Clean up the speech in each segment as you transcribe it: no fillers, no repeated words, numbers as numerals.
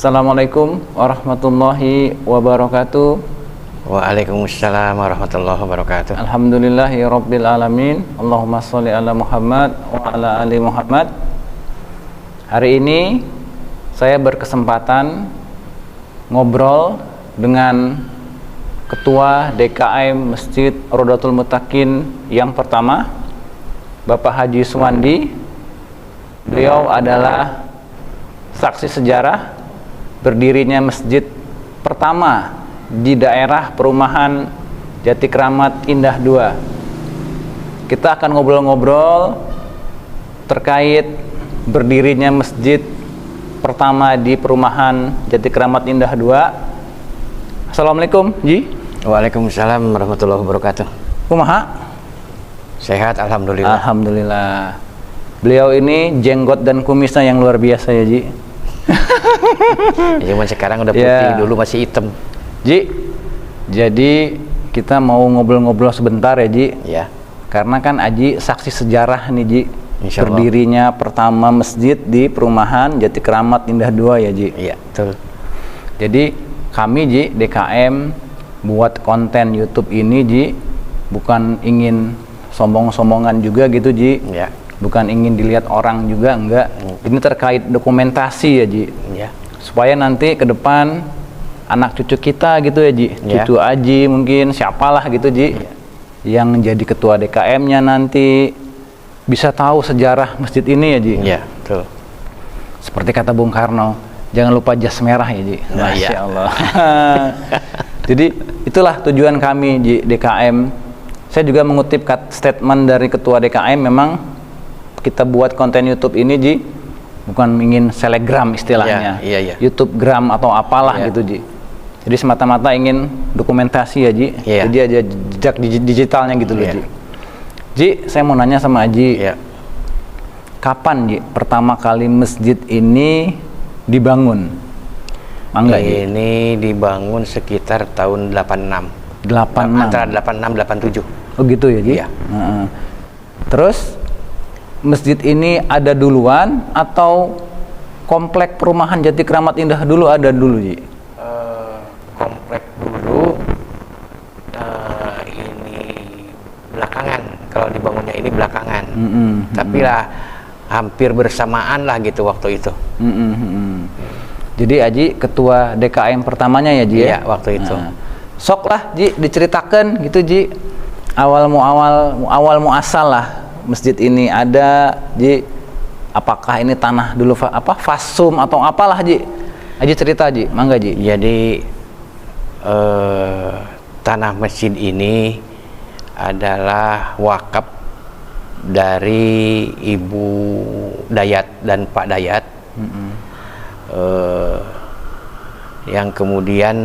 Assalamualaikum warahmatullahi wabarakatuh. Waalaikumsalam warahmatullahi wabarakatuh. Alhamdulillahi rabbil alamin. Allahumma sholli ala Muhammad wa ala ali Muhammad. Hari ini saya berkesempatan ngobrol dengan Ketua DKM Masjid Rodatul Muttaqin yang pertama, Bapak Haji Suwandi. Beliau adalah saksi sejarah berdirinya masjid pertama di daerah perumahan Jati Kramat Indah 2. Kita akan ngobrol-ngobrol terkait berdirinya masjid pertama di perumahan Jati Kramat Indah 2. Assalamualaikum, Ji. Waalaikumsalam warahmatullahi wabarakatuh. Kumaha? Sehat, alhamdulillah. Alhamdulillah. Beliau ini jenggot dan kumisnya yang luar biasa ya, Ji. Cuman sekarang udah putih, dulu masih hitam. Ji, jadi kita mau ngobrol-ngobrol sebentar ya, Ji. Ya. Karena kan Aji saksi sejarah nih, Ji. Insya Allah. Berdirinya pertama masjid di perumahan Jati Kramat Indah 2 ya, Ji. Iya, betul. Jadi kami, Ji, DKM buat konten YouTube ini, Ji, bukan ingin sombong-sombongan juga gitu, Ji. Ya. Bukan ingin dilihat orang juga, enggak. Ini terkait dokumentasi ya, Ji. Ya. Supaya nanti ke depan anak cucu kita gitu ya, Ji. Ya. Cucu Aji mungkin, siapalah gitu, Ji. Ya. Yang jadi ketua DKM-nya nanti bisa tahu sejarah masjid ini ya, Ji. Iya, betul. Seperti kata Bung Karno, jangan lupa jas merah ya, Ji. Nah, Masya iya. Allah. Jadi itulah tujuan kami, Ji, DKM. Saya juga mengutip statement dari ketua DKM, memang kita buat konten YouTube ini, Ji, bukan ingin selegram istilahnya, Iya. YouTube gram atau apalah gitu, Ji. Jadi semata-mata ingin dokumentasi ya, Ji. Iya. Jadi ada jejak digitalnya gitu loh, Iya. Ji. Ji, saya mau nanya sama Aji, Iya. kapan, Ji, pertama kali masjid ini dibangun? Mangga, Ji. Ini dibangun sekitar tahun 86. 86. Antara 86 87. Oh gitu ya, Ji? Iya. Heeh. Terus masjid ini ada duluan atau komplek perumahan Jati Kramat Indah dulu ada dulu, Ji? Komplek dulu, ini belakangan. Kalau dibangunnya ini belakangan. Tapi lah hampir bersamaan lah gitu waktu itu. Jadi Aji ketua DKM pertamanya ya, Ji? Iya, waktu itu. Nah, sok lah, Ji, diceritakan gitu, Ji. Awal muasal lah masjid ini ada, Ji. Apakah ini tanah dulu fasum atau apalah, Ji? Aji cerita, Ji. Mangga, Ji. Jadi tanah masjid ini adalah wakaf dari Ibu Dayat dan Pak Dayat, yang kemudian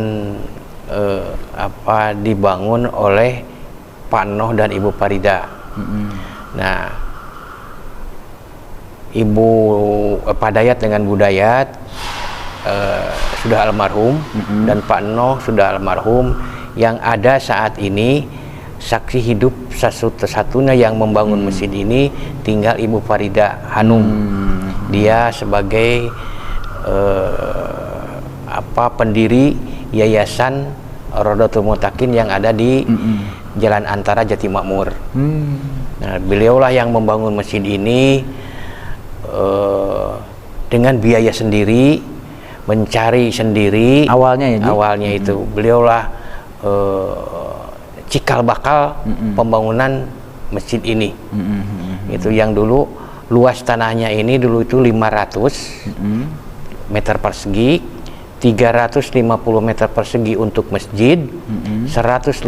dibangun oleh Pak Noh dan Ibu Parida. Nah, Pak Dayat dengan Bu Dayat sudah almarhum, dan Pak Noh sudah almarhum. Yang ada saat ini saksi hidup satu-satunya yang membangun masjid ini tinggal Ibu Farida Hanum. Dia sebagai pendiri Yayasan Rodatul Muttaqin yang ada di Jalan Antara Jati Makmur. Nah, beliaulah yang membangun masjid ini dengan biaya sendiri, mencari sendiri. Awalnya ya, Ji? Awalnya itu beliaulah cikal bakal pembangunan masjid ini. Itu yang dulu luas tanahnya ini dulu itu 500 meter persegi, 350 meter persegi untuk masjid, 150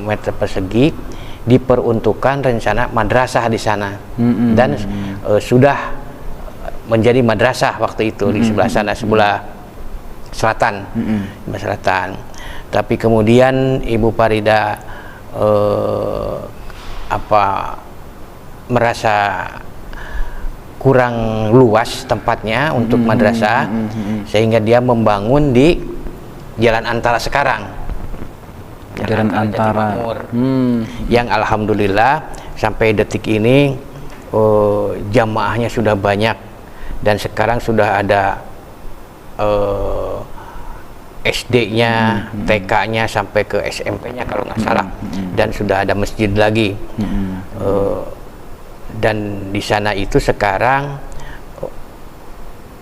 meter persegi diperuntukkan rencana madrasah di sana. Dan sudah menjadi madrasah waktu itu di sebelah sana, sebelah selatan. Sebelah selatan. Tapi kemudian Ibu Farida merasa kurang luas tempatnya untuk madrasah, sehingga dia membangun di Jalan Antara sekarang. Jalan Antara. Yang alhamdulillah sampai detik ini jamaahnya sudah banyak, dan sekarang sudah ada SD-nya, TK-nya sampai ke SMP-nya kalau nggak salah, dan sudah ada masjid lagi. Dan di sana itu sekarang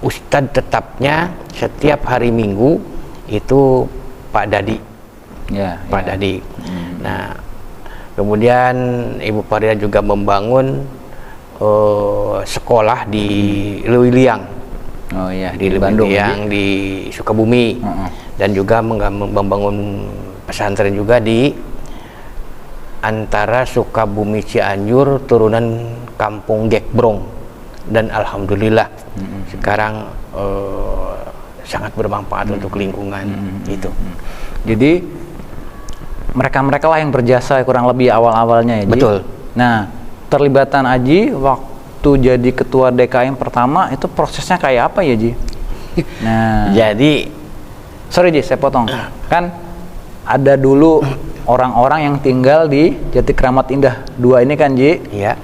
Ustadz tetapnya setiap hari Minggu itu Pak Dadi, Pak Dadi. Nah, kemudian Ibu Farida juga membangun sekolah di Lewiliang. Oh iya, di Bandung, yang di Sukabumi, dan juga membangun pesantren juga di antara Sukabumi Cianjur turunan Kampung Gekbrong, dan alhamdulillah sekarang sangat bermanfaat untuk lingkungan itu. Jadi mereka lah yang berjasa kurang lebih awal-awalnya ya, Ji? Betul. Nah, terlibatan Aji waktu jadi ketua DKM pertama itu prosesnya kayak apa ya, Ji? Nah, Jadi sorry Ji, saya potong. Kan ada dulu orang-orang yang tinggal di Jati Kramat Indah 2 ini kan, Ji? ya,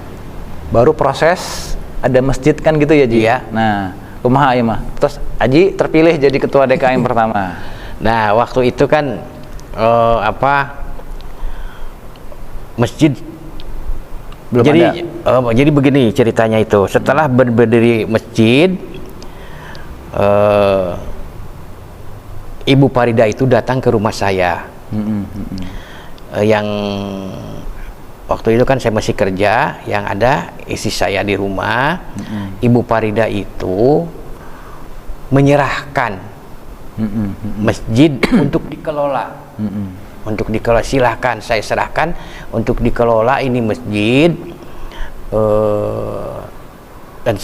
Baru proses ada masjid kan gitu ya, Ji? Iya. Nah, kumaha ieu mah. Terus Aji terpilih jadi ketua DKM pertama. nah waktu itu kan masjid Belum jadi jadi begini ceritanya itu. Setelah berdiri masjid, Ibu Farida itu datang ke rumah saya. Yang waktu itu kan saya masih kerja, yang ada istri saya di rumah. Ibu Farida itu menyerahkan masjid untuk dikelola. Untuk dikelola, silahkan saya serahkan untuk dikelola ini masjid, dan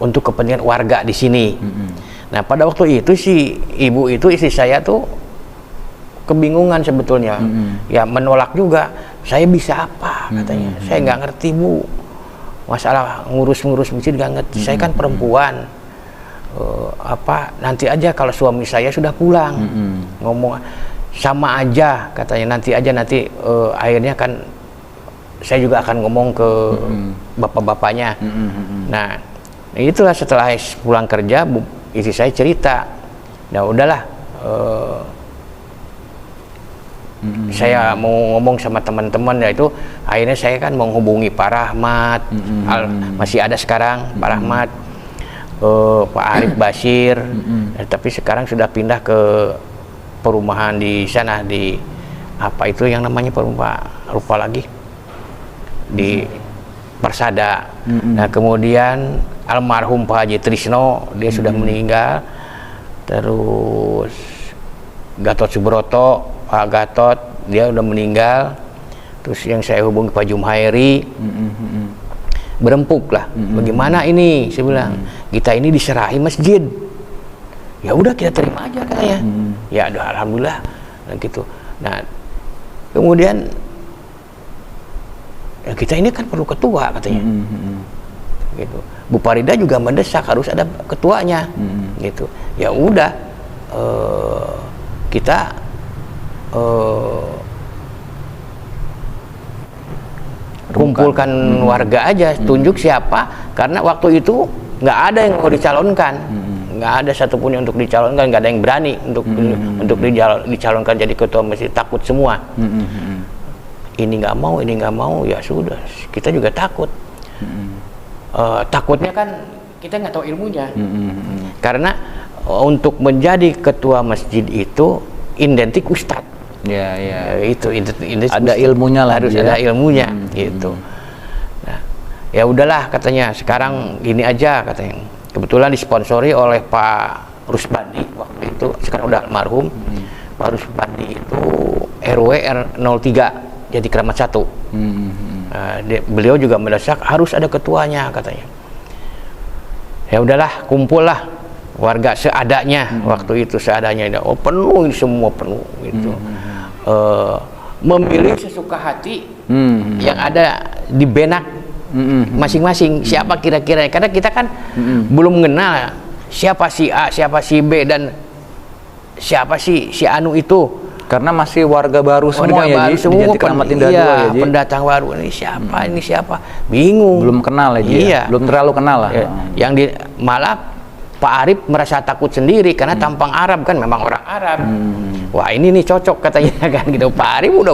untuk kepentingan warga di sini. Nah, pada waktu itu si ibu itu, istri saya tuh kebingungan sebetulnya. Ya menolak juga. Saya bisa apa katanya? Saya nggak ngerti, Bu. Masalah ngurus-ngurus masjid nggak ngerti. Saya kan perempuan. Nanti aja kalau suami saya sudah pulang. Ngomong sama aja katanya, nanti akhirnya kan saya juga akan ngomong ke bapak-bapaknya. Nah, itulah setelah pulang kerja, istri saya cerita. Nah, udahlah, saya mau ngomong sama teman-teman, yaitu akhirnya saya kan menghubungi Pak Rahmat, masih ada sekarang Pak Rahmat, Pak Arif Basir, tapi sekarang sudah pindah ke perumahan di sana, di apa itu yang namanya perumahan, lupa lagi, di Persada. Nah, kemudian almarhum Pak Haji Trisno, dia sudah meninggal. Terus Gatot Subroto, Pak Gatot, dia udah meninggal. Terus yang saya hubungi Pak Jumhairi, berempuk lah. Bagaimana ini? Saya bilang, kita ini diserahi masjid. Ya udah, kita terima aja katanya. Ya aduh, alhamdulillah, nah, gitu. Nah, kemudian ya kita ini kan perlu ketua katanya. Gitu. Bu Farida juga mendesak harus ada ketuanya. Gitu. Ya udah, kita kumpulkan warga aja, tunjuk siapa, karena waktu itu nggak ada yang mau dicalonkan. Nggak ada satupun yang untuk dicalonkan, nggak ada yang berani untuk dicalonkan jadi ketua masjid, takut semua. Ini nggak mau, ya sudah, kita juga takut. Takutnya kan kita nggak tahu ilmunya. Karena untuk menjadi ketua masjid itu identik ustadz. Ya. Itu identik Ada ustadz. ilmunya lah, harus ada ilmunya gitu. Nah, ya udahlah katanya, sekarang gini aja katanya. Kebetulan disponsori oleh Pak Rusbandi waktu itu, sekarang udah almarhum. Pak Rusbandi itu RW 03 jadi Kramat 1. Beliau juga mendesak harus ada ketuanya katanya. Ya udahlah, kumpul lah warga seadanya. Waktu itu seadanya, penuh, semua penuh gitu. Memilih sesuka hati yang ada di benak masing-masing, siapa kira-kira, karena kita kan belum mengenal siapa si A, siapa si B, dan siapa si Anu itu, karena masih warga baru semua ya, Ji, semua di Jati Kramat Indah 2 ya, Ji. pendatang baru, ini siapa, bingung, belum kenal ya, Ji, iya. belum terlalu kenal lah. Yang malah Pak Arif merasa takut sendiri karena tampang Arab kan, memang orang Arab. Wah ini nih cocok katanya kan gitu. Pak Arif udah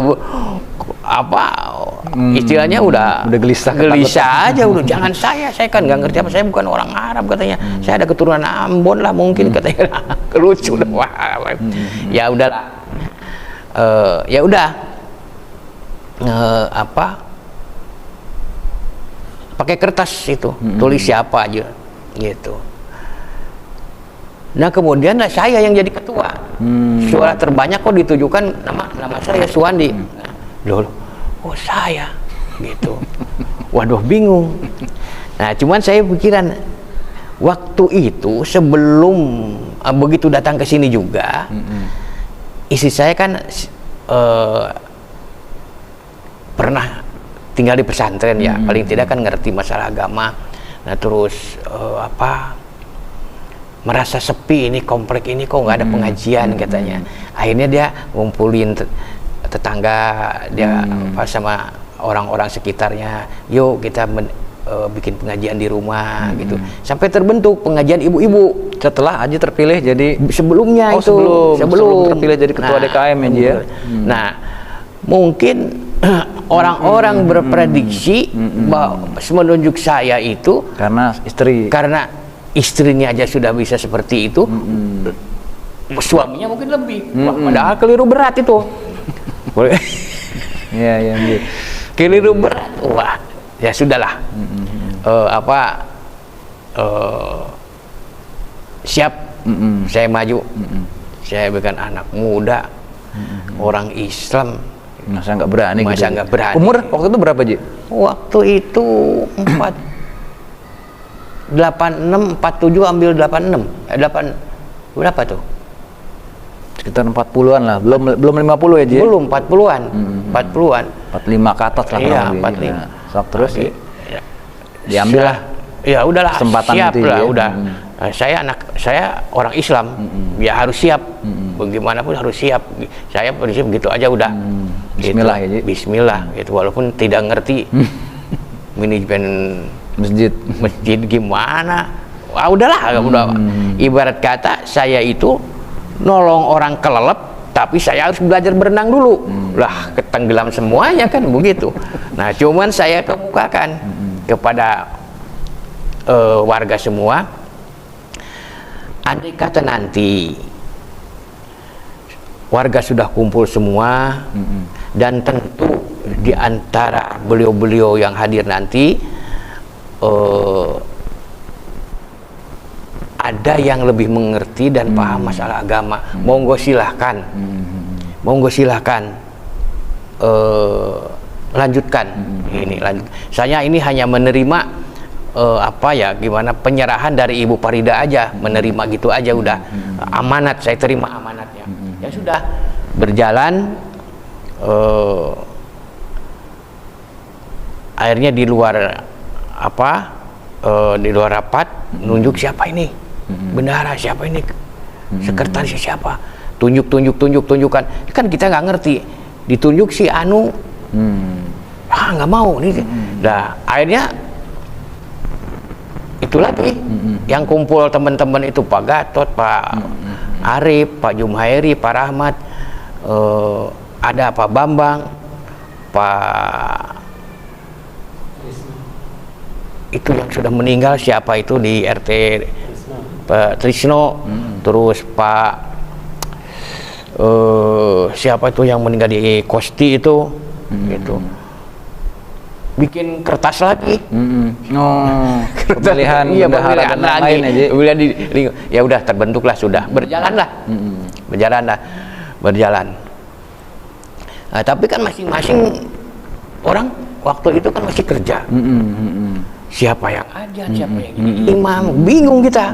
istilahnya udah gelisah aja, udah jangan saya kan nggak ngerti apa, saya bukan orang Arab katanya, saya ada keturunan Ambon lah mungkin katanya. Lucu dah. Wah, ya udahlah, ya udah, pakai kertas itu tulis siapa aja gitu. Nah kemudian saya yang jadi ketua. Suara terbanyak kok ditujukan nama saya, Suwandi. Loh, oh saya gitu. Waduh, bingung. Nah cuman saya pikiran waktu itu sebelum begitu datang ke sini juga, istri saya kan pernah tinggal di pesantren ya, paling tidak kan ngerti masalah agama. Nah terus merasa sepi, ini komplek ini kok nggak ada pengajian katanya. Akhirnya dia ngumpulin tetangga dia sama orang-orang sekitarnya, yuk kita bikin pengajian di rumah gitu. Sampai terbentuk pengajian ibu-ibu Setelah Haji terpilih jadi sebelumnya itu. Sebelum terpilih jadi ketua DKM ya, Ji ya. Nah, mungkin orang-orang berprediksi bahwa menunjuk saya itu karena istrinya aja sudah bisa seperti itu, suaminya mungkin lebih. Wah, padahal keliru berat itu. Iya, Keliru berat. Wah, ya sudahlah. Siap, saya maju. Saya bukan anak muda, orang Islam. Masa nggak berani? Masa nggak berani? Umur waktu itu berapa, Ji? Waktu itu 86, 47 ambil 86. Berapa tuh? Sekitar 40-an lah. Belum 50 ya, Ji? Belum 40-an. 40-an. 45 ke atas lah. Iya, 45. Nah, sok terus ya. Diambil lah. Ya udahlah, kesempatan siap itu, lah, ya. udah. Saya orang Islam. Ya harus siap. Bagaimanapun harus siap. Saya prinsip begitu aja udah. Bismillah gitu. ya, Ji. Bismillah gitu, walaupun tidak ngerti manajemen masjid gimana. Wah, udahlah, udah. Ibarat kata saya itu nolong orang kelelep, tapi saya harus belajar berenang dulu. Lah, ketenggelam semuanya kan begitu. Nah, cuman saya kemukakan kepada warga semua, andai kata nanti warga sudah kumpul semua, dan tentu di antara beliau-beliau yang hadir nanti ada yang lebih mengerti dan paham masalah agama. Monggo silahkan, lanjutkan. Saya ini hanya menerima gimana penyerahan dari Ibu Farida aja, menerima gitu aja udah. Amanat, saya terima amanatnya. Ya sudah, berjalan. Akhirnya di luar rapat nunjuk siapa ini, bendahara siapa ini, sekretaris siapa, tunjukkan. Kan kita nggak ngerti, ditunjuk si Anu, nggak mau nih. Nah akhirnya itu lagi yang kumpul teman-teman itu, Pak Gatot, Pak Arif, Pak Jumhairi, Pak Rahmat, ada Pak Bambang, Pak itu yang sudah meninggal, siapa itu di RT, Pak Trisno, terus Pak siapa itu yang meninggal di Kosti itu, gitu. Bikin kertas lagi. Pemilihan bendahara dan lain aja. Ya udah, terbentuklah, sudah berjalanlah. Berjalan. Nah, tapi kan masing-masing orang waktu itu kan masih kerja. Siapa yang ajan, siapa yang imam, bingung kita.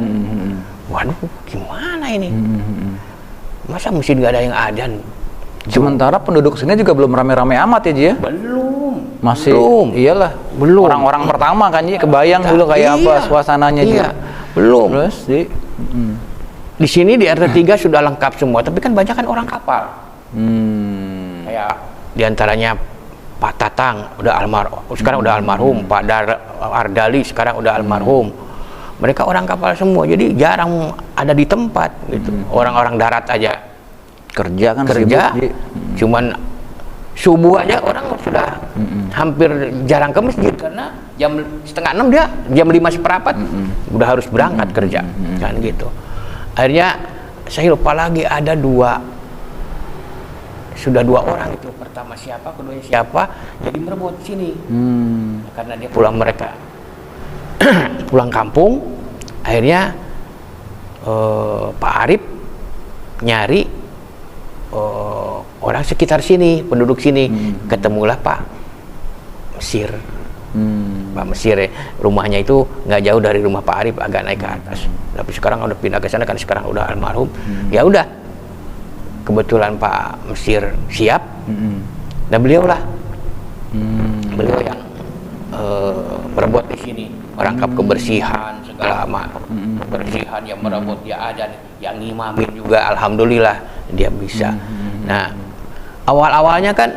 Waduh, gimana ini? Masa mesti nggak ada yang ajan? Sementara penduduk sini juga belum rame-rame amat ya, Ji ya? Masih iyalah. Orang-orang pertama kan, Ji, kebayang dulu kayak apa suasananya, Ji. Belum. Terus di sini di RT 3 sudah lengkap semua, tapi kan banyak kan orang kapal. Kayak diantaranya Pak Tatang udah almarhum, sekarang udah almarhum. Pak Ardali sekarang udah almarhum. mereka orang kapal semua, jadi jarang ada di tempat gitu. Orang-orang darat aja Kerja kan kerja, sibuk, Ji. cuman subuh aja orang sudah hampir jarang ke masjid karena jam 5:30 dia, jam 5:15 udah harus berangkat kerja, kan gitu. Akhirnya saya lupa lagi ada sudah dua orang itu, pertama siapa, kedua siapa, jadi merebut sini. Karena dia mereka pulang kampung, akhirnya Pak Arif nyari orang sekitar sini, penduduk sini, ketemulah Pak Mesir. Pak Mesir, rumahnya itu nggak jauh dari rumah Pak Arif, agak naik ke atas. Tapi sekarang udah pindah ke sana kan, sekarang udah almarhum. Ya udah, kebetulan Pak Mesir siap, dan beliau yang merebut di sini, merangkap kebersihan segala macam, kebersihan yang merebut, dia ada, yang ngimamin juga, alhamdulillah dia bisa. Nah, awal-awalnya kan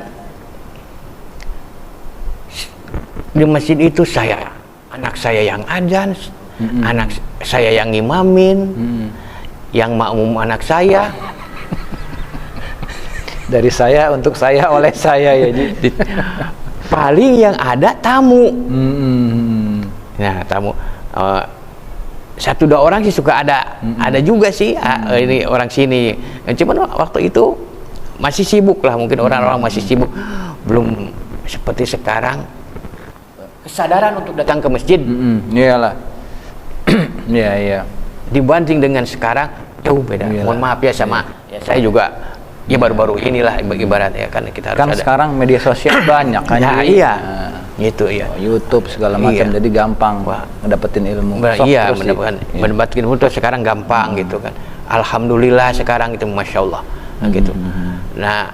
di masjid itu anak saya yang adzan, anak saya yang ngimamin, yang makmum anak saya. Dari saya untuk saya oleh saya ya, Ji. Paling yang ada tamu. Nah, tamu satu dua orang sih suka ada juga sih, ini orang sini. Cuman waktu itu masih sibuk lah, mungkin orang-orang masih sibuk, belum seperti sekarang kesadaran untuk datang ke masjid. Iyalah. Iya. Dibanding dengan sekarang jauh beda. Iyalah. Mohon maaf ya sama ya, saya juga ya baru-baru inilah ibaratnya kan kita harus Kan sekarang media sosial banyak kan. Ya, Ji. iya. Gitu ya. YouTube segala macam, jadi gampang ngedapetin ilmu. Iya, Terus, mendapatkan ilmu itu sekarang gampang gitu kan. Alhamdulillah sekarang itu masya Allah, gitu. Nah,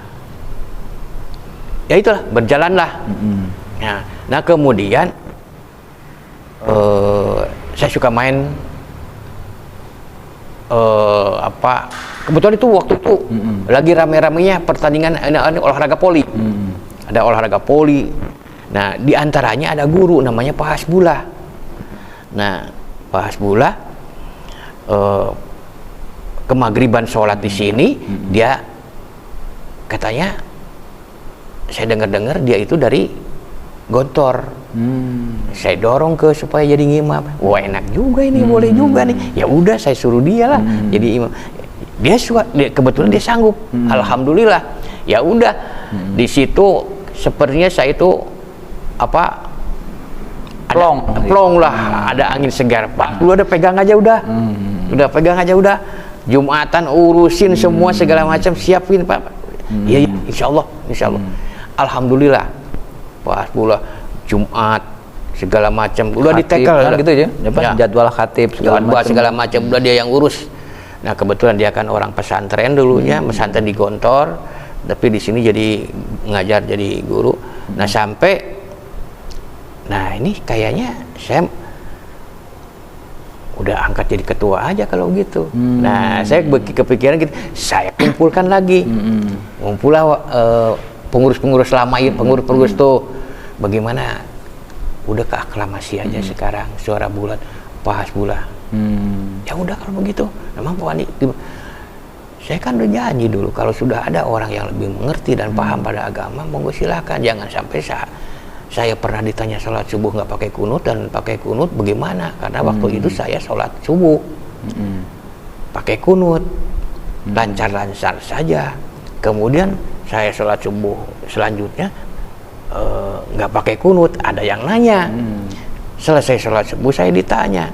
ya itulah berjalanlah. Nah kemudian saya suka main kebetulan itu waktu itu lagi rame-ramenya pertandingan ini olahraga poli. Ada olahraga poli. Nah, di antaranya ada guru namanya Pak Hasbullah. Nah, Pak Hasbullah kemagriban sholat di sini, dia katanya saya dengar-dengar dia itu dari Gontor. Saya dorong supaya jadi imam. Wah, enak juga ini, boleh juga nih. Ya udah, saya suruh dia lah jadi imam. Dia kebetulan dia sanggup. Alhamdulillah. Ya udah, di situ sepertinya saya itu plong lah, ada angin segar. Pak, lu udah pegang aja udah. Udah pegang aja udah. Jumatan urusin semua segala macam, siapin Pak. Iya, insya Allah. Alhamdulillah. Pak Hasbullah Jumat segala macam udah ditekel kan gitu ya. Jadwal khatib segala macam udah dia yang urus. Nah, kebetulan dia kan orang pesantren dulunya, pesantren di Gontor, tapi di sini jadi ngajar jadi guru. Nah ini kayaknya saya udah angkat jadi ketua aja kalau gitu. Nah, saya kepikiran gitu, saya kumpulkan lagi, ngumpullah pengurus-pengurus lama ini, pengurus tuh, bagaimana udah ke aklamasi aja sekarang suara bulat Pak Hasbullah. Ya udah kalau begitu, memang Pak Wani, saya kan udah janji dulu kalau sudah ada orang yang lebih mengerti dan paham pada agama, monggo silakan. Jangan sampai saya pernah ditanya sholat subuh nggak pakai kunut, dan pakai kunut bagaimana? Karena waktu itu saya sholat subuh pakai kunut, lancar-lancar saja. Kemudian saya sholat subuh selanjutnya nggak pakai kunut. Ada yang nanya, selesai sholat subuh saya ditanya,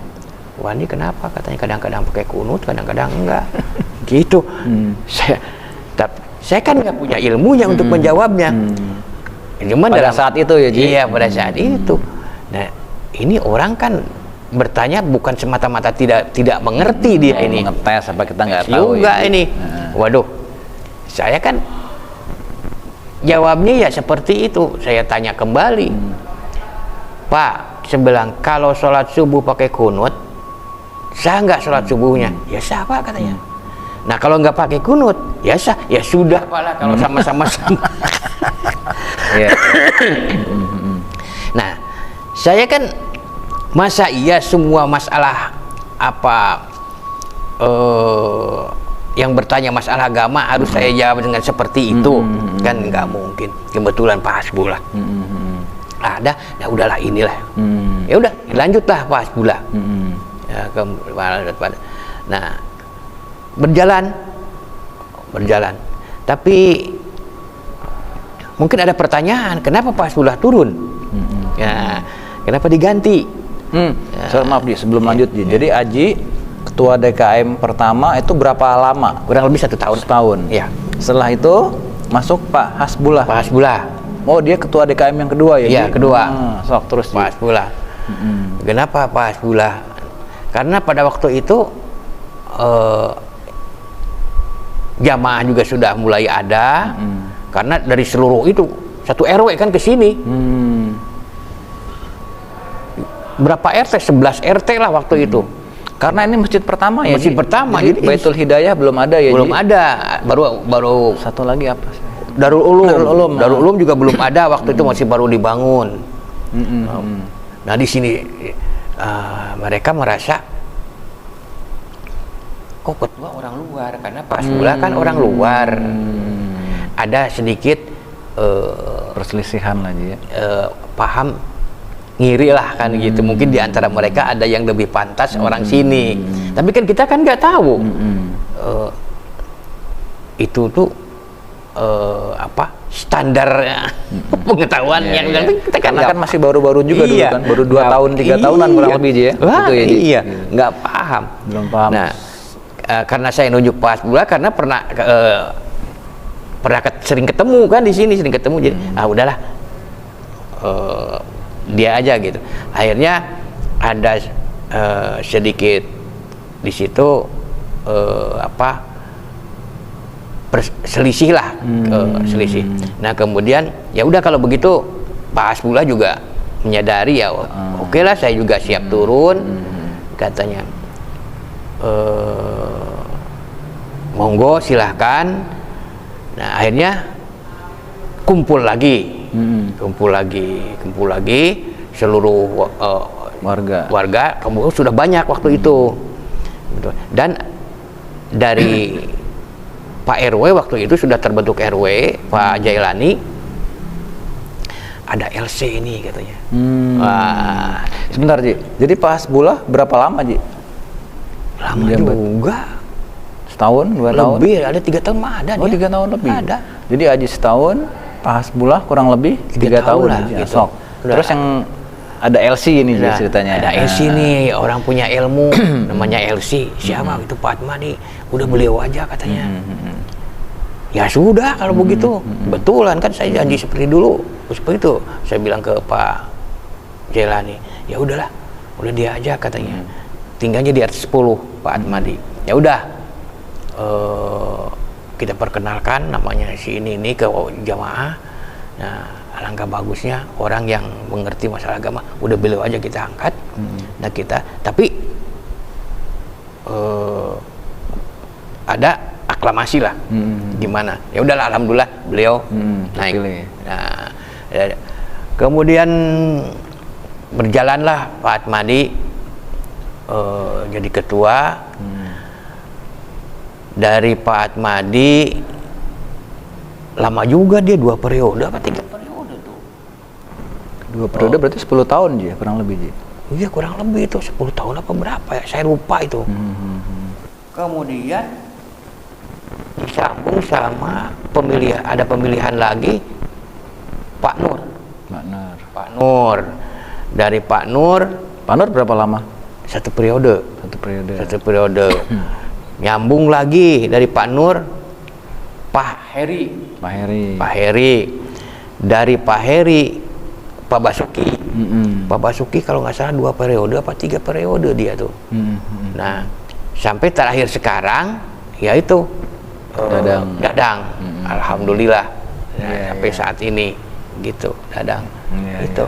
Wani kenapa? Katanya kadang-kadang pakai kunut, kadang-kadang enggak. Gitu. Saya kan nggak punya ilmunya untuk menjawabnya. Cuman pada saat itu ya, Ji? Iya, pada saat itu. Nah, ini orang kan bertanya bukan semata-mata tidak mengerti dia ini. Ngetes apa kita nggak tahu juga ya, ini. Waduh, saya kan jawabnya ya seperti itu. Saya tanya kembali, Pak, sebelang kalau sholat subuh pakai kunut, sah nggak sholat subuhnya? Ya sah Pak, katanya. Nah kalau nggak pakai kunut, ya sah. Ya sudah Pak lah, kalau sama-sama sama. Nah, saya kan masa iya semua masalah yang bertanya masalah agama harus saya jawab dengan seperti itu, kan nggak mungkin. Kebetulan Pak Hasbullah ada, ya udahlah inilah, ya udah lanjutlah Pak Hasbullah. Ya, nah berjalan, tapi mungkin ada pertanyaan, kenapa Pak Hasbullah turun? Ya, kenapa diganti? Maaf Ji, sebelum lanjut Ji. Jadi Aji ketua DKM pertama itu berapa lama? Kurang lebih 1 tahun. Setahun. Ya. Setelah itu masuk Pak Hasbullah. Pak Hasbullah. Oh, dia ketua DKM yang kedua ya? Iya, kedua. Sok terus Ji. Pak Hasbullah. Kenapa Pak Hasbullah? Karena pada waktu itu jamaah juga sudah mulai ada. Karena dari seluruh itu satu RW kan ke sini. Berapa RT? 11 RT lah waktu itu. Karena ini masjid pertama ya? Masjid pertama. Jadi Baitul Hidayah belum ada ya? Belum Ji? ada. Baru Satu lagi apa? Darul Ulum. Darul Ulum. Juga belum ada waktu itu, masih baru dibangun. Nah di sini mereka merasa kok ketua orang luar, karena Pak Hasbullah kan orang luar. Ada sedikit perselisihan lagi ya? Paham ngiri lah kan gitu. Mungkin di antara mereka ada yang lebih pantas orang sini. Tapi kan kita kan nggak tahu. Itu tuh standar pengetahuan yang kita kan karena kan masih baru-baru juga dulu kan, baru 2 tahun 3 tahunan kurang lebih Ji ya. Wah, gitu ya, Ji? iya, nggak paham. Belum paham. Nah, karena saya nunjuk Pak Hasbullah karena pernah sering ketemu kan di sini, sering ketemu, jadi udahlah dia aja gitu. Akhirnya ada sedikit di situ selisih lah, selisih. Nah kemudian ya udah kalau begitu Pak Hasbullah juga menyadari ya, oke lah saya juga siap turun, katanya. Monggo silahkan. Nah akhirnya kumpul lagi seluruh warga kemudian sudah banyak waktu itu, dan dari Pak RW waktu itu sudah terbentuk RW Pak Jailani, ada LC ini katanya. Wah, sebentar Ji, jadi Pak Hasbullah berapa lama Ji? Lama juga. Setahun, 2 tahun? Lebih, ada 3 tahun mah ada. Oh, 3 tahun lebih? Ada. Jadi Aji setahun, Pak Hasbullah kurang lebih 3 tahun lah, Aji. gitu. Sok. Terus yang ada LC ini Nah, ceritanya. ada LC nih, orang punya ilmu namanya LC. Siapa itu Pak Atmadi? Udah beliau aja katanya. Ya sudah kalau begitu. Betulan kan saya janji seperti dulu. Seperti itu. Saya bilang ke Pak Jailani, ya udahlah, udah dia aja katanya. Tinggalnya di atas 10 Pak Atmadi. Ya udah. Kita perkenalkan namanya si ini ke jamaah. Nah, alangkah bagusnya orang yang mengerti masalah agama, udah beliau aja kita angkat. Nah kita, tapi ada aklamasi lah, gimana? Ya udahlah, alhamdulillah beliau naik. Nah, kemudian berjalanlah Pak Atmadi jadi ketua. Dari Pak Atmadi lama juga dia, 2 periode apa 3 periode tuh. 2 periode berarti 10 tahun Ji, kurang lebih Ji. Iya kurang lebih itu 10 tahun apa berapa ya, saya lupa itu. Kemudian disambung sama ada pemilihan lagi Pak Nur. Pak Nur. Dari Pak Nur berapa lama? 1 periode. 1 periode. Nyambung lagi dari Pak Nur, Pak Heri. Dari Pak Heri, Pak Basuki. Pak Basuki kalau nggak salah 2 periode apa 3 periode dia tuh. Nah, sampai terakhir sekarang yaitu Dadang. Alhamdulillah. Sampai saat ini gitu, Dadang. Gitu.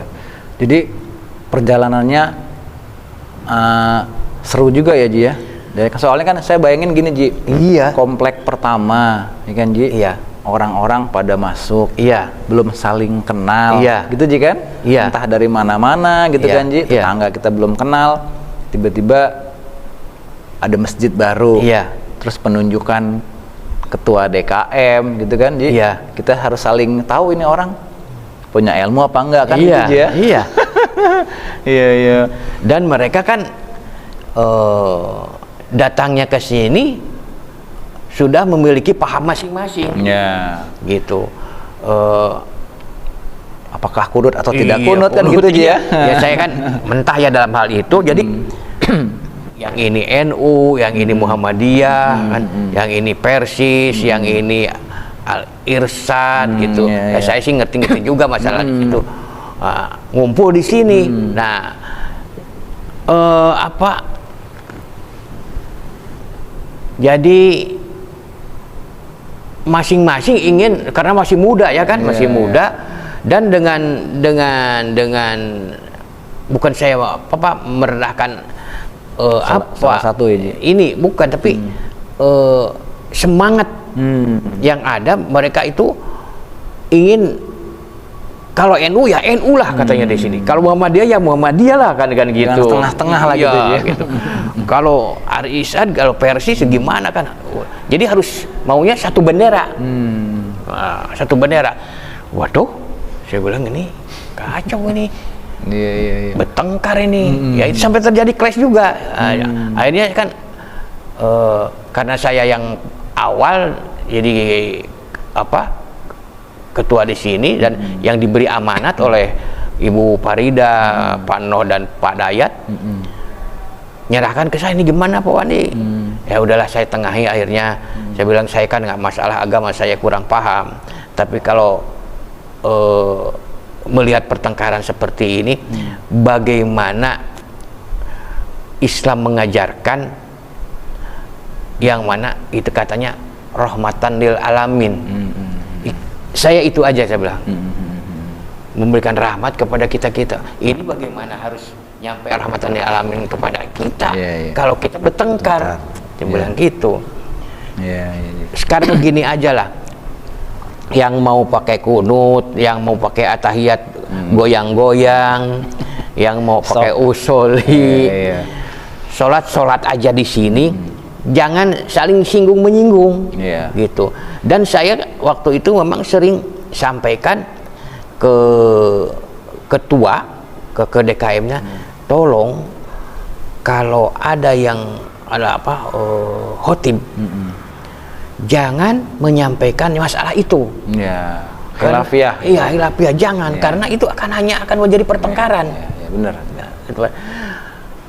Jadi perjalanannya seru juga ya Ji ya. Soalnya kan saya bayangin gini Ji. Iya. Komplek pertama, ya kan Ji? Iya. Orang-orang pada masuk. Iya. Belum saling kenal. Iya. Gitu Ji kan? Iya. Entah dari mana-mana gitu kan Ji. Tetangga kita belum kenal. Tiba-tiba ada masjid baru, Iya. terus penunjukan ketua DKM gitu kan, Ji. Iya. Kita harus saling tahu ini orang punya ilmu apa enggak kan, Iya, gitu, Ji, ya. iya. Iya, iya. Dan mereka kan datangnya ke sini sudah memiliki paham masing-masing, Ya. gitu. Apakah kunut atau tidak Iya, kunut kan kunut, gitu, Ji, ya. Ya saya kan mentah ya dalam hal itu. Jadi yang ini NU, yang ini Muhammadiyah, kan, yang ini Persis, yang ini Al Irsyad, gitu. Iya, iya. Saya sih ngerti-ngerti juga masalah itu. Ngumpul di sini. Nah, jadi masing-masing ingin, karena masih muda ya kan, masih muda, dan dengan bukan saya merendahkan salah satu ya, Ji. ini bukan, tapi semangat yang ada, mereka itu ingin, kalau NU ya NU lah katanya di sini, kalau Muhammadiyah ya Muhammadiyah lah kan gitu, Jangan setengah-setengah lah gitu, Iya, ya. gitu. Kalau Arisan, kalau Persis gimana kan, jadi harus maunya satu bendera. Nah, satu bendera. Waduh, saya bilang ini kacau ini, Iya, iya, iya. bertengkar ini. Ya itu sampai terjadi clash juga. Akhirnya kan karena saya yang awal jadi ketua di sini, dan yang diberi amanat oleh Ibu Farida, Pak Noh dan Pak Dayat, nyerahkan ke saya, ini gimana Pak Wandi? Ya udahlah, saya tengahi akhirnya. Saya bilang, saya kan nggak masalah agama, saya kurang paham, tapi kalau melihat pertengkaran seperti ini, bagaimana Islam mengajarkan yang mana itu katanya rahmatan lil alamin. Saya itu aja, saya bilang, memberikan rahmat kepada kita-kita. Ini bagaimana harus nyampe rahmatan lil alamin kepada kita, kalau kita bertengkar. Dia bilang gitu. Sekarang begini aja lah, yang mau pakai kunut, yang mau pakai atahiyat goyang-goyang, yang mau pakai usoli, sholat aja di sini, jangan saling singgung menyinggung, gitu. Dan saya waktu itu memang sering sampaikan ke ketua, ke DKM-nya, tolong kalau ada yang khotib, jangan menyampaikan masalah itu. Khilafiyah. Iya, khilafiyah, jangan, karena itu hanya akan menjadi pertengkaran. Benar.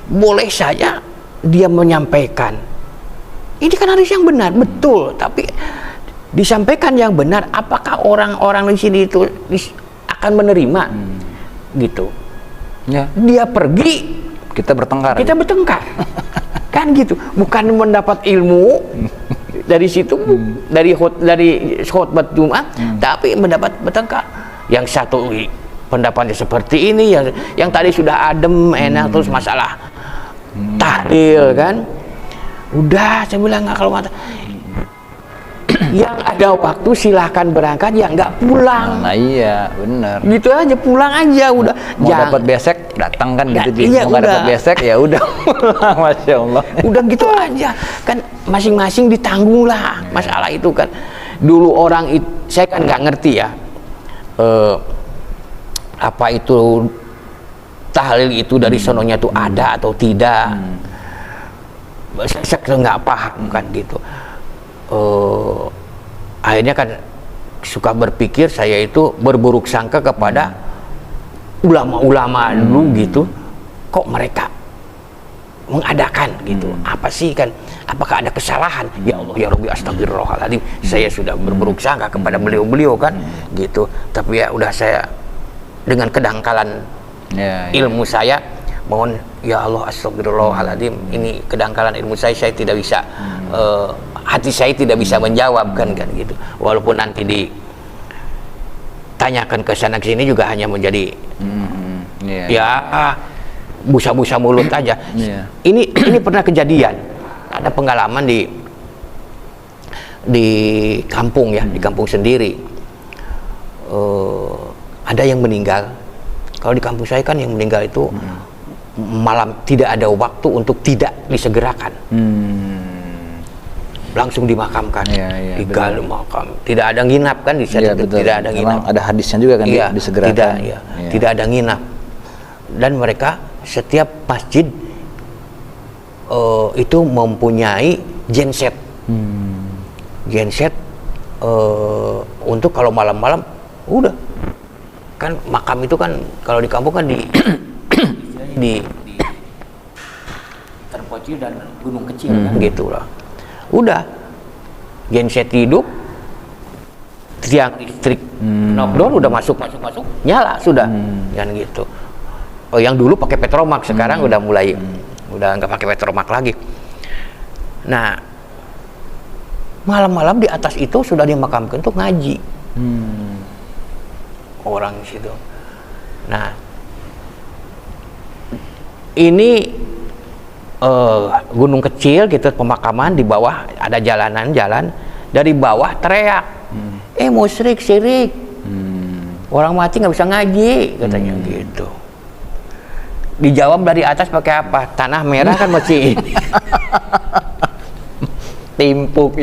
Boleh saja dia menyampaikan, ini kan harus yang benar, betul, tapi disampaikan yang benar, apakah orang-orang di sini itu akan menerima, gitu. Dia pergi, kita bertengkar. Kan gitu, bukan mendapat ilmu dari situ, dari khutbah Jumat, tapi mendapat bertengkar. Yang satu pendapatnya seperti ini, yang tadi sudah adem enak, terus masalah tahlil kan, udah saya bilang, nggak, kalau mata yang ada waktu silahkan berangkat, ya nggak pulang. Nah iya, benar. Gitu aja, pulang aja udah. Mau dapat besek datang kan gitu, Iya, mau nggak dapat besek ya udah pulang. Masya Allah. Udah gitu aja kan, masing-masing ditanggung lah masalah itu kan. Dulu orang itu, saya kan nggak ngerti ya, apa itu tahlil itu dari sononya itu ada atau tidak. Saya nggak paham kan gitu. Akhirnya kan suka berpikir, saya itu berburuk sangka kepada ulama-ulama dulu gitu, kok mereka mengadakan gitu, apa sih kan, apakah ada kesalahan? Ya Allah ya Rabbi, astagfirullahaladzim, saya sudah berburuk sangka kepada beliau-beliau kan gitu. Tapi ya udah, saya dengan kedangkalan ilmu saya, mohon ya Allah, astagfirullahaladzim, ini kedangkalan ilmu saya tidak bisa, hati saya tidak bisa menjawab kan gitu. Walaupun nanti ditanyakan ke sana ke sini juga hanya menjadi busa-busa mulut aja. Ini pernah kejadian, ada pengalaman di kampung ya, di kampung sendiri. Ada yang meninggal. Kalau di kampung saya kan yang meninggal itu malam tidak ada waktu untuk tidak disegerakan. Langsung dimakamkan, digali makam, tidak ada nginap kan di sana, tidak ada nginap. Ada hadisnya juga kan, disegerakan. Tidak ada nginap. Dan mereka setiap masjid itu mempunyai genset, untuk kalau malam-malam udah kan makam itu kan kalau di kampung kan di terpencil dan gunung kecil kan gitulah. Udah genset hidup, tiang listrik knockdown udah masuk nyala sudah kan gitu. Yang dulu pakai petromak, sekarang udah mulai udah nggak pakai petromak lagi. Nah malam-malam di atas itu sudah dimakamkan untuk ngaji orang di situ. Nah ini gunung kecil gitu, pemakaman di bawah ada jalan dari bawah teriak, musyrik syirik, orang mati nggak bisa ngaji katanya gitu. Dijawab dari atas pakai apa? Tanah merah kan masih timpuk.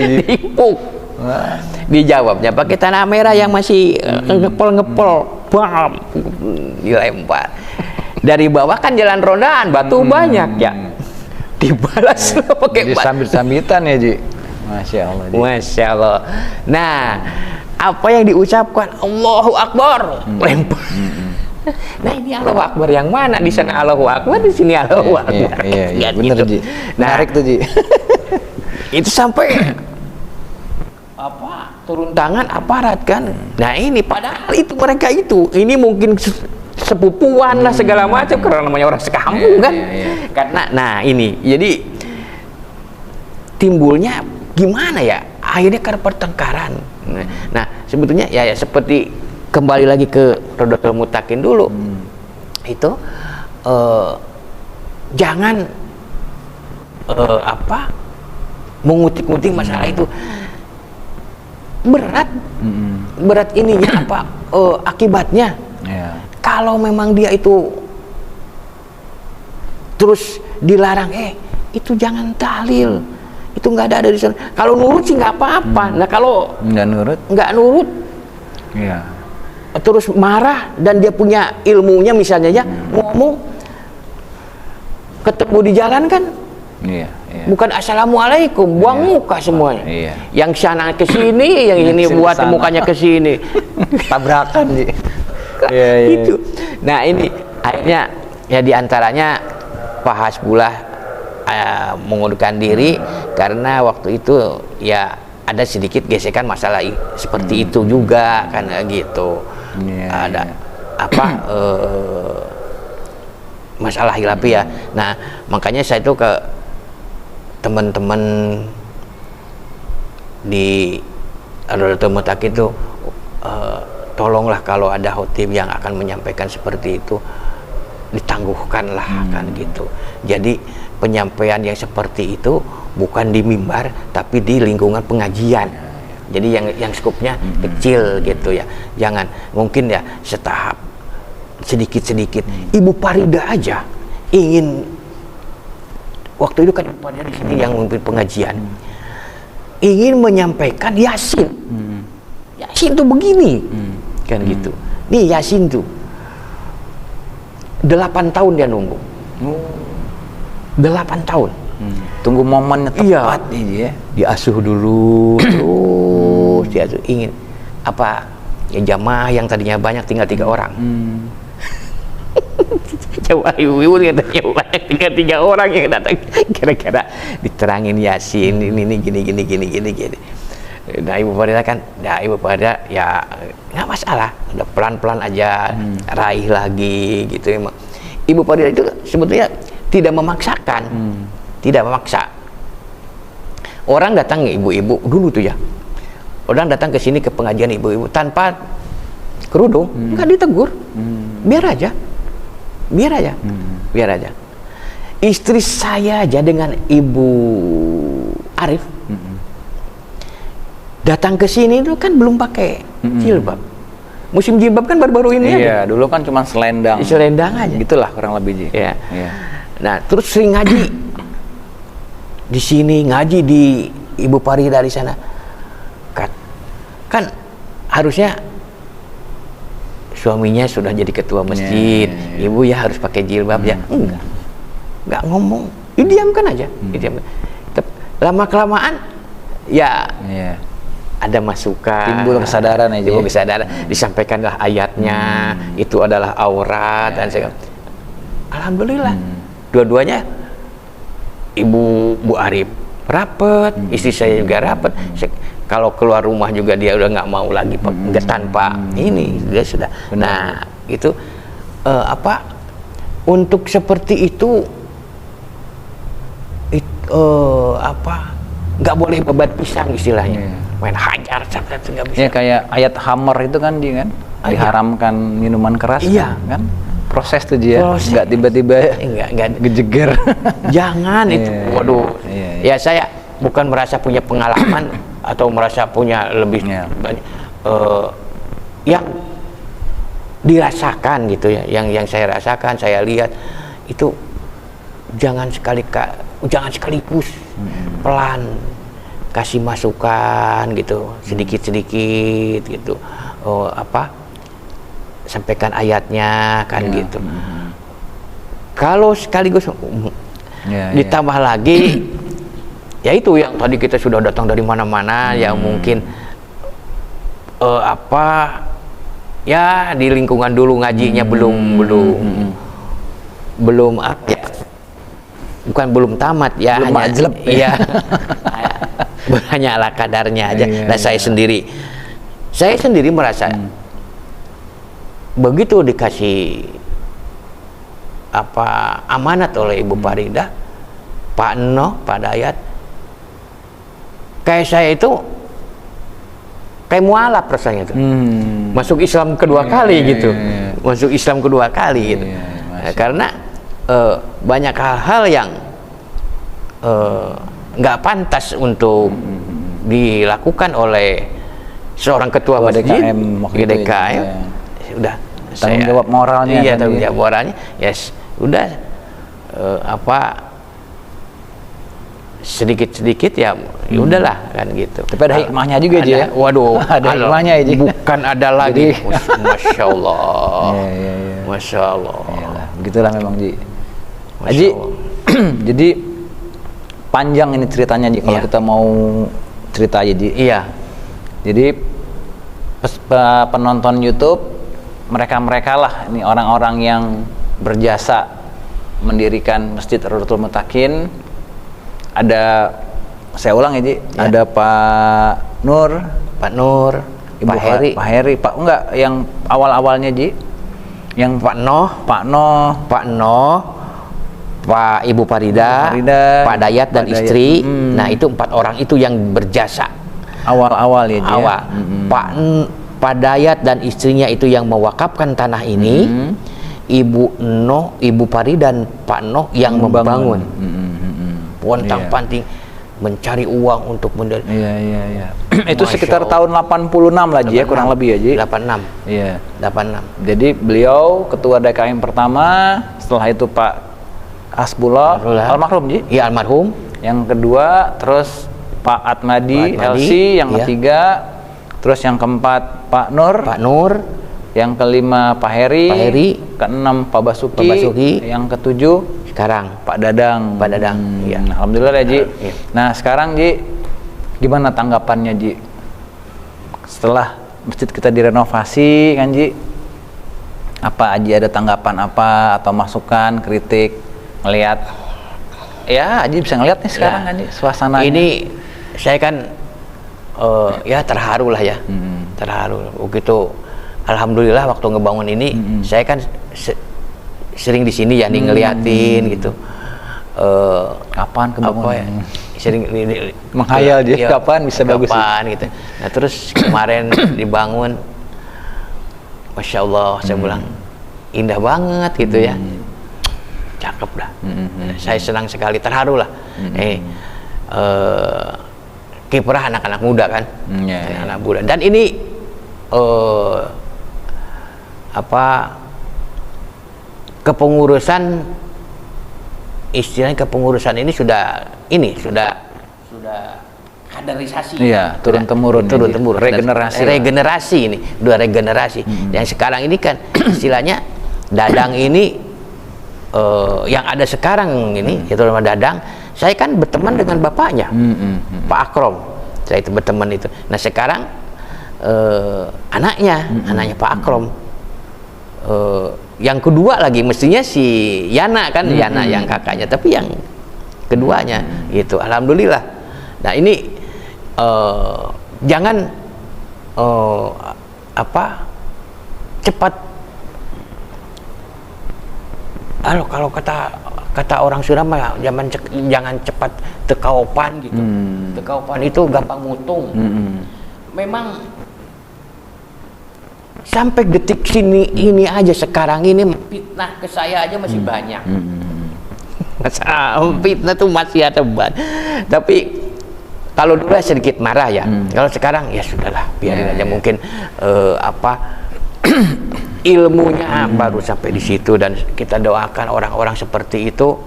Dijawabnya pakai tanah merah yang masih ngepel bam, dilempar. Dari bawah kan jalan rondaan, batu banyak ya. Dibalas pakai sambit-sambitan ya, Ji. Masya Allah, Ji. Masya Allah. Nah, apa yang diucapkan Allahu Akbar, lempar. Nah ini Allahu Akbar yang mana? Di sana Allahu Akbar, di sini Allahu Akbar. Iya, bener gitu. Ji. Menarik tuh, Ji. Itu sampai turun tangan aparat kan. Nah ini padahal itu mereka ini mungkin sepupuan lah segala macam karena namanya orang sekampung kan. Karena nah ini jadi timbulnya gimana ya, akhirnya karena pertengkaran. Nah sebetulnya ya seperti kembali lagi ke Rodotul Mutakin dulu, itu jangan mengutik-ngutik masalah itu. Berat ininya apa akibatnya. Kalau memang dia itu terus dilarang, itu jangan tahlil, itu nggak ada di sana. Kalau nurut sih nggak apa-apa. Nah kalau nggak nurut, terus marah dan dia punya ilmunya misalnya ya, ngomong ketemu di jalan kan, bukan assalamualaikum, buang muka semuanya. Yang sana ke sini, yang ini buat mukanya ke sini, tabrakan sih. Gitu. Nah ini akhirnya ya diantaranya Pak Hasbullah mengundurkan diri karena waktu itu ya ada sedikit gesekan masalah seperti itu juga kan gitu. Ada masalah hilafi ya. Nah makanya saya itu ke teman-teman di Rodotul Mutakin itu tolonglah kalau ada khotib yang akan menyampaikan seperti itu ditangguhkanlah kan gitu. Jadi penyampaian yang seperti itu bukan di mimbar tapi di lingkungan pengajian. Jadi yang skupnya kecil gitu ya. Jangan mungkin ya setahap sedikit-sedikit. Ibu Parida aja ingin waktu itu kan Ibu Parida di sini yang memimpin pengajian. Ingin menyampaikan Yasin. Yasin tuh begini. Kan gitu. Nih Yasin tuh 8 tahun dia nunggu. 8 tahun. Tunggu momennya tepat nih ya. Diasuh dulu terus diasuh. Ingin apa ya, jamaah yang tadinya banyak tinggal 3 orang. Coba ibu-ibu katanya banyak tinggal 3 orang yang datang. Kira-kira diterangin Yasin ini gini. Nah Ibu Parida kan, ya Ibu Parida ya nggak masalah, udah pelan-pelan aja, raih lagi gitu. Ibu Parida itu sebetulnya tidak memaksakan, tidak memaksa. Orang datang ibu-ibu dulu tuh ya, orang datang ke sini ke pengajian ibu-ibu tanpa kerudung, nggak ditegur, biar aja. Istri saya aja dengan Ibu Arif datang ke sini itu kan belum pakai jilbab. Musim jilbab kan baru-baru ini Iya, dulu kan cuma selendang. Selendang aja. Gitulah kurang lebih Ji. Ya. Iya. Nah, terus sering ngaji di sini, ngaji di Ibu Farida di sana. Kan harusnya suaminya sudah jadi ketua masjid, ibu ya harus pakai jilbab ya. Enggak ngomong, diamkan aja. Diamkan. Lama kelamaan ya ada masukan, timbul kesadaran aja. Timbul kesadaran, disampaikanlah ayatnya, itu adalah aurat dan segala. Alhamdulillah, dua-duanya Bu Arif rapet, istri saya juga rapet. Kalau keluar rumah juga dia udah nggak mau lagi tanpa ini, dia sudah. Nah, itu untuk seperti itu nggak boleh beban pisang istilahnya. Main hajar nggak bisa. Ya kayak ayat hammer itu kan Ji kan, diharamkan minuman keras kan. Proses tuh Ji ya, nggak tiba-tiba nggak gejeger. Jangan itu, waduh. Ya saya bukan merasa punya pengalaman atau merasa punya lebih banyak yang dirasakan gitu ya, yang saya rasakan, saya lihat itu jangan sekaligus, pelan kasih masukan gitu, sedikit-sedikit gitu, sampaikan ayatnya kan gitu. Kalau sekaligus ditambah lagi ya itu yang tadi kita sudah datang dari mana-mana, ya mungkin ya di lingkungan dulu ngajinya belum bukan belum tamat ya, belum hanya iya hanya ala kadarnya aja. Nah saya sendiri merasa begitu dikasih amanat oleh Ibu Farida, Pak Noh, Pak Dayat, kayak saya itu kayak mualaf rasanya tuh. Masuk Islam kedua kali gitu. Masuk Islam kedua kali gitu. Karena banyak hal-hal yang nggak pantas untuk dilakukan oleh seorang ketua masjid, DKM. Udah tanggung jawab moralnya. Iya, tanggung jawab moralnya. Yes, udah sedikit-sedikit ya udahlah kan gitu. Tapi ada hikmahnya juga Ji ya. Waduh, ada hikmahnya Ji. Bukan ada lagi. Masya Allah. Masya Allah. Yalah, begitulah memang Ji. Ji, jadi panjang ini ceritanya Ji kalau kita mau cerita aja Ji. Iya. Jadi penonton YouTube mereka lah ini orang-orang yang berjasa mendirikan Masjid Rodotul Muttaqin. Ada, saya ulang ya Ji, ada Pak Nur, Ibu Pak Heri, Pak enggak yang awal-awalnya Ji, yang Pak Noh, Pak Ibu Farida, Pak Dayat dan istri. Nah itu 4 orang itu yang berjasa awal-awal ya Ji. Awal. Pak Dayat dan istrinya itu yang mewakafkan tanah ini. Ibu Noh, Ibu Farida dan Pak Noh yang membangun. Pontang-panting mencari uang untuk Iya. Itu sekitar tahun 86 lah Ji ya, kurang lebih ya Ji. 86. Iya. 86. Jadi beliau ketua DKM pertama, setelah itu Pak Hasbullah almarhum Ji. Iya, almarhum. Yang kedua terus Pak Atmadi LC, yang ketiga, terus yang keempat Pak Nur, yang kelima Pak Heri, keenam Pak Basuki, yang ketujuh sekarang Pak Dadang. Iya. Alhamdulillah ya Ji. Nah sekarang Ji, gimana tanggapannya Ji? Setelah masjid kita direnovasi kan Ji, apa Aji ada tanggapan apa atau masukan, kritik, ngelihat? Ya Aji bisa ngelihat nih sekarang kan Ji suasananya. Ini saya kan ya terharu lah ya, terharu. Begitu alhamdulillah waktu ngebangun ini, saya kan sering di sini ya ngeliatin gitu. Kapan kebangunan? Sering menghayal dia kapan bisa bagus gitu. Nah terus kemarin dibangun, Masya Allah, saya bilang indah banget gitu ya, cakep dah. Saya senang sekali, terharu lah. Kiprah anak-anak muda kan, anak muda. Dan ini kepengurusan, istilahnya kepengurusan ini sudah kaderisasi. Iya, turun temurun. Regenerasi ini, udah regenerasi. Yang sekarang ini kan istilahnya Dadang ini yang ada sekarang ini, yaitu nama Dadang. Saya kan berteman dengan bapaknya, Pak Akrom. Saya itu berteman itu. Nah sekarang anaknya Pak Akrom. Yang kedua lagi mestinya si Yana kan, Yana yang kakaknya, tapi yang keduanya gitu. Alhamdulillah. Nah ini jangan cepat. Kalau kata orang Sunda mah jangan cepat tekaupan gitu. Tekaupan itu gampang mutung. Memang sampai detik ini aja sekarang ini fitnah ke saya aja masih banyak. Fitnah tuh masih ada banyak. Tapi kalau dulu sedikit marah ya. Kalau sekarang ya sudahlah, biarin aja. Mungkin ilmunya baru sampai di situ, dan kita doakan orang-orang seperti itu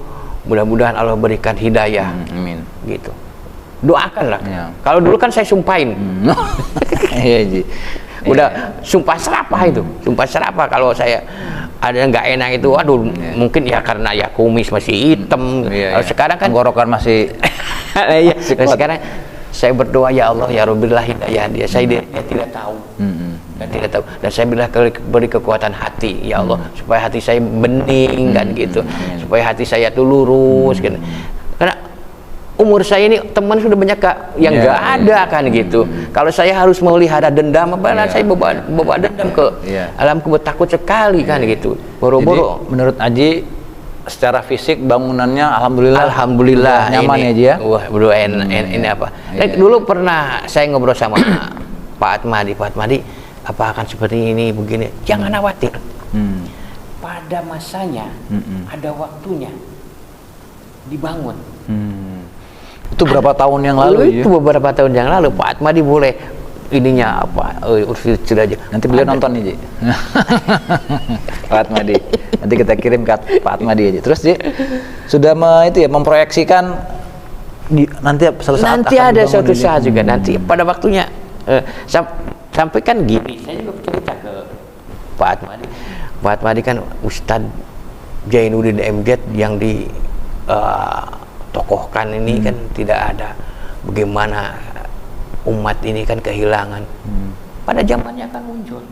mudah-mudahan Allah berikan hidayah. Amin. Gitu. Doakanlah. Ya. Kalau dulu kan saya sumpahin. Iya, Ji. Udah sumpah serapah itu, sumpah serapah kalau saya ada yang nggak enak itu, waduh, mungkin ya karena ya kumis masih hitam. Kalau sekarang kan tenggorokan masih ya, sekarang saya berdoa, ya Allah ya Rabbillah hidayah dia. Dia tidak tahu. Dan tidak tahu, dan saya beri kekuatan hati, ya Allah, supaya hati saya bening kan gitu, supaya hati saya tuh lurus gitu. Karena umur saya ini teman sudah banyak yang nggak ada kan gitu. Kalau saya harus melihara dendam, saya bawa dendam ke alam kubur, takut sekali kan gitu. Boro-boro. Jadi, menurut Aji secara fisik bangunannya alhamdulillah nyaman ini, ya Ji ya. Wah, bro, ini apa? Dulu pernah saya ngobrol sama Pak Atmadi, apa akan seperti ini begini? Jangan khawatir. Pada masanya ada waktunya dibangun. Itu berapa tahun yang lalu? Itu beberapa tahun yang lalu Pak Atmadi boleh ininya apa? Urus aja. Nanti beliau nonton nih Ji. Pak Atmadi. Nanti kita kirim ke Pak Atmadi aja. Terus Ji sudah memproyeksikan nanti ada suatu saat juga nanti pada waktunya. Sampai kan gini, saya juga cerita ke Pak Atmadi. Pak Atmadi kan Ustadz Jainuddin MZ yang di tokohkan ini kan tidak ada, bagaimana umat ini kan kehilangan. Pada zamannya akan muncul.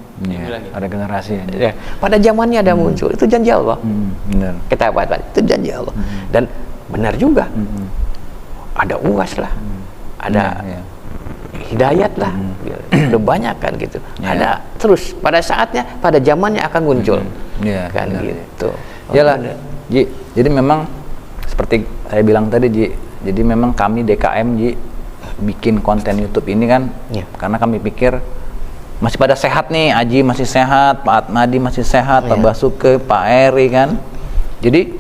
Ada generasi ya. Pada zamannya ada muncul, itu janji Allah. Benar. Kata Pak Atmadi, itu janji Allah. Dan benar juga. Ada UAS lah, ada hidayat lah, udah banyak kan gitu. Ada terus pada saatnya, pada zamannya akan muncul. Kan gitu. Iyalah, Ji. Jadi memang seperti saya bilang tadi Ji, jadi memang kami DKM Ji bikin konten YouTube ini kan karena kami pikir masih pada sehat nih, Aji masih sehat, Pak Atmadi masih sehat, Pak Basuke, Pak Eri kan. Jadi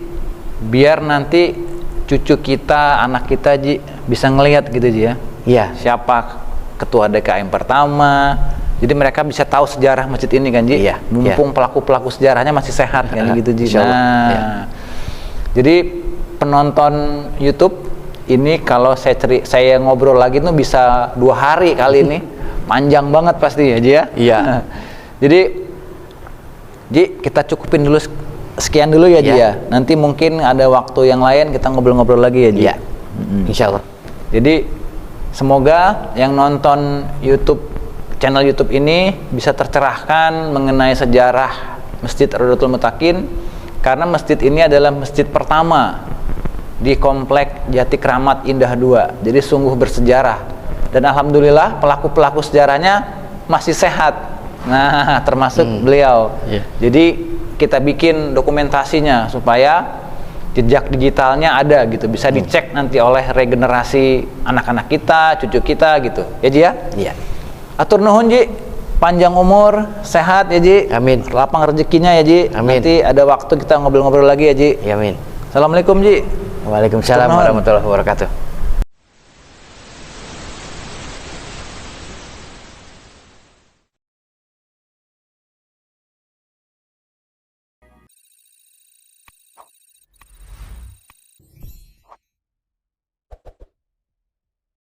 biar nanti cucu kita, anak kita Ji bisa ngelihat gitu Ji ya. Iya. Siapa ketua DKM pertama. Jadi mereka bisa tahu sejarah masjid ini kan Ji. Iya. Mumpung pelaku-pelaku sejarahnya masih sehat kan gitu Ji. Nah. Jadi penonton YouTube ini kalau saya ngobrol lagi tuh bisa 2 hari kali ini. Panjang banget pasti ya Ji ya. Iya. Jadi Ji kita cukupin dulu sekian dulu ya Ji ya. Nanti mungkin ada waktu yang lain kita ngobrol-ngobrol lagi ya Ji. Iya. Insya Allah. Jadi semoga yang nonton channel YouTube ini bisa tercerahkan mengenai sejarah Masjid Rodotul Muttaqin, karena masjid ini adalah masjid pertama di komplek Jati Kramat Indah 2. Jadi sungguh bersejarah, dan alhamdulillah pelaku-pelaku sejarahnya masih sehat. Nah, termasuk beliau. Jadi kita bikin dokumentasinya supaya jejak digitalnya ada gitu, bisa dicek nanti oleh regenerasi anak-anak kita, cucu kita gitu. Ya Ji ya? Iya. Atur nuhun Ji, panjang umur, sehat ya Ji. Amin. Lapang rezekinya ya Ji. Amin. Nanti ada waktu kita ngobrol-ngobrol lagi ya Ji. Amin. Assalamualaikum Ji. Waalaikumsalam warahmatullahi wabarakatuh.